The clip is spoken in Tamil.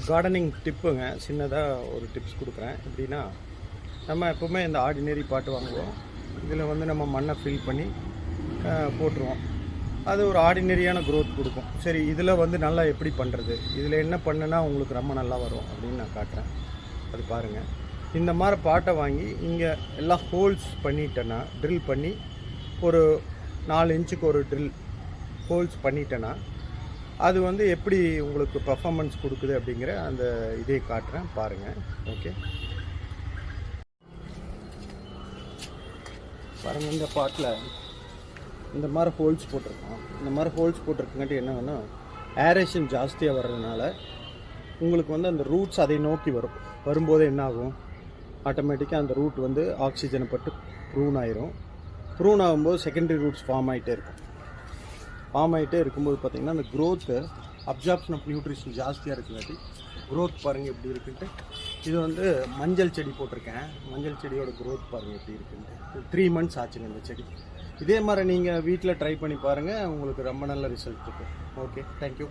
கார்டனிங் டிப்புங்க, சின்னதாக ஒரு டிப்ஸ் கொடுக்குறேன். எப்படின்னா, நம்ம எப்போவுமே இந்த ஆர்டினரி பாட்டு வாங்குவோம். இதில் வந்து நம்ம மண்ணை ஃபில் பண்ணி போட்டுருவோம். அது ஒரு ஆர்டினரியான க்ரோத் கொடுக்கும். சரி, இதில் வந்து நல்லா எப்படி பண்ணுறது, இதில் என்ன பண்ணுனா உங்களுக்கு ரொம்ப நல்லா வரும் அப்படின்னு நான் காட்டுறேன். அது பாருங்கள். இந்த மாதிரி பாட்டை வாங்கி இங்கே எல்லாம் ஹோல்ஸ் பண்ணிட்டேன்னா, ட்ரில் பண்ணி ஒரு 4 இன்ச்சுக்கு ஒரு ட்ரில் ஹோல்ஸ் பண்ணிட்டேன்னா, அது வந்து எப்படி உங்களுக்கு பர்ஃபார்மன்ஸ் கொடுக்குது அப்படிங்கிற அந்த இதே காட்டுறேன் பாருங்கள். ஓகே, பாருங்கள். இந்த பாட்டில் இந்த மாதிரி ஹோல்ஸ் போட்டிருக்கோம். இந்த மாதிரி ஹோல்ஸ் போட்டிருக்கங்காட்டி என்ன வேணும், ஏரேஷன் ஜாஸ்தியாக வர்றதுனால உங்களுக்கு வந்து அந்த ரூட்ஸ் அதை நோக்கி வரும்போது என்ன ஆகும், ஆட்டோமேட்டிக்காக அந்த ரூட் வந்து ஆக்சிஜனை பட்டு ப்ரூன் ஆயிரும். ப்ரூன் ஆகும்போது செகண்டரி ரூட்ஸ் ஃபார்ம் ஆகிட்டே இருக்கும்போது பார்த்திங்கன்னா அந்த க்ரோத்து அப்சார்ப்ஷன் ஆஃப் நியூட்ரிஷன் ஜாஸ்தியாக இருக்குங்காட்டி க்ரோத் பாருங்கள் எப்படி இருக்குன்ட்டு. இது வந்து மஞ்சள் செடி போட்டிருக்கேன். மஞ்சள் செடியோட க்ரோத் பாருங்கள் எப்படி இருக்குன்ட்டு. 3 months ஆச்சுங்க இந்த செடி. இதே மாதிரி நீங்கள் வீட்டில் ட்ரை பண்ணி பாருங்கள், உங்களுக்கு ரொம்ப நல்ல ரிசல்ட் இருக்கும். Okay, thank you.